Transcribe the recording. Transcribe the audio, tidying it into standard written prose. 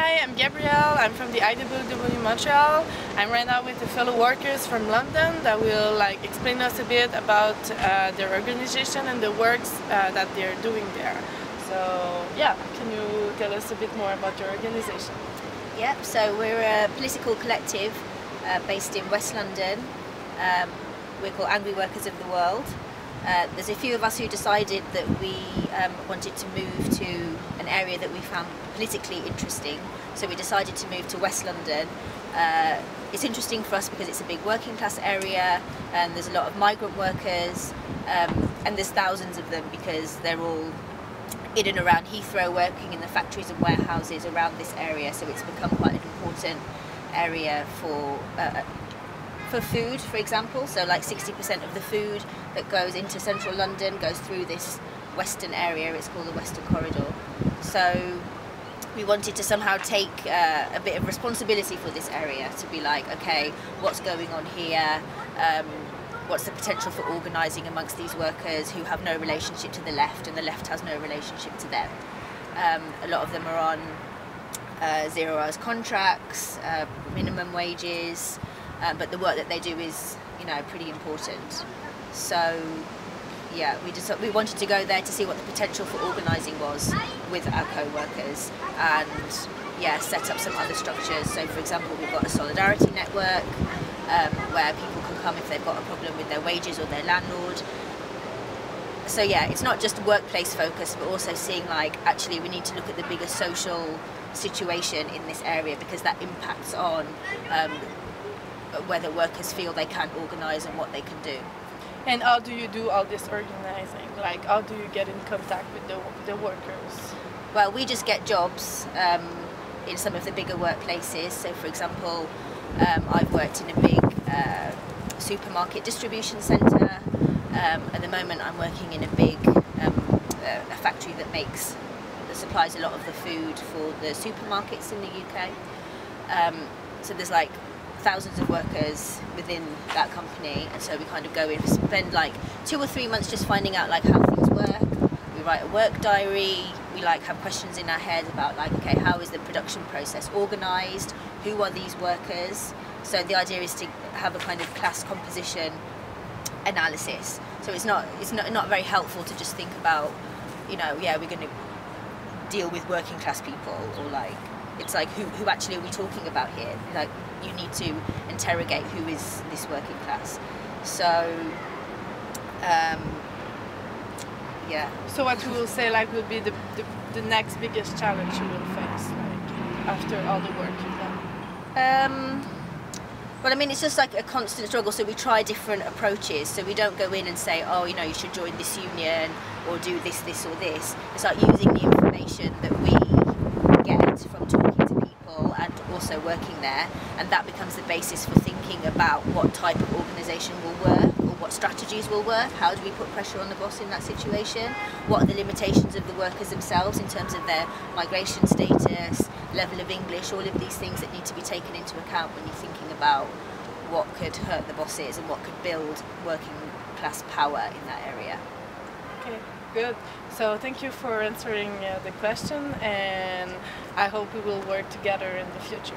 Hi, I'm Gabrielle. I'm from the IWW Montreal. I'm right now with the fellow workers from London that will explain us a bit about their organization and the works that they're doing there. So yeah, can you tell us a bit more about your organization? Yep, so we're a political collective based in West London. We're called Angry Workers of the World. There's a few of us who decided that we wanted to move to an area that we found politically interesting, so we decided to move to West London. It's interesting for us because it's a big working class area and there's a lot of migrant workers, and there's thousands of them because they're all in and around Heathrow, working in the factories and warehouses around this area, so it's become quite an important area for food, for example. So like 60% of the food that goes into central London goes through this western area. It's called the Western Corridor. So we wanted to somehow take a bit of responsibility for this area, to be like, okay, what's going on here? What's the potential for organising amongst these workers who have no relationship to the left and the left has no relationship to them? A lot of them are on 0 hours contracts, minimum wages, but the work that they do is, pretty important. So yeah, we wanted to go there to see what the potential for organising was with our co-workers, and yeah, set up some other structures. So for example, we've got a solidarity network where people can come if they've got a problem with their wages or their landlord. So yeah, it's not just workplace focused, but also seeing actually we need to look at the bigger social situation in this area, because that impacts on whether workers feel they can organise and what they can do. And how do you do all this organizing? How do you get in contact with the workers? Well, we just get jobs in some of the bigger workplaces. So for example, I've worked in a big supermarket distribution centre. At the moment I'm working in a big a factory that supplies a lot of the food for the supermarkets in the UK. So there's thousands of workers within that company, and so we kind of go in, spend 2 or 3 months just finding out how things work. We write a work diary. We have questions in our head about okay, how is the production process organised? Who are these workers? So the idea is to have a kind of class composition analysis. So it's not very helpful to just think about yeah, we're going to deal with working class people, or it's who actually are we talking about here? You need to interrogate who is this working class. So yeah. So what you will say will be the next biggest challenge you will face after all the work you've done? Well, I mean, it's just a constant struggle, so we try different approaches. So we don't go in and say, oh, you should join this union or do this, this or this. It's using the information that we get from talking to people and also working there, and that becomes the basis for thinking about what type of organisation will work or what strategies will work. How do we put pressure on the boss in that situation? What are the limitations of the workers themselves in terms of their migration status, level of English, all of these things that need to be taken into account when you're thinking about what could hurt the bosses and what could build working class power in that area. Okay, good. So thank you for answering the question, and I hope we will work together in the future.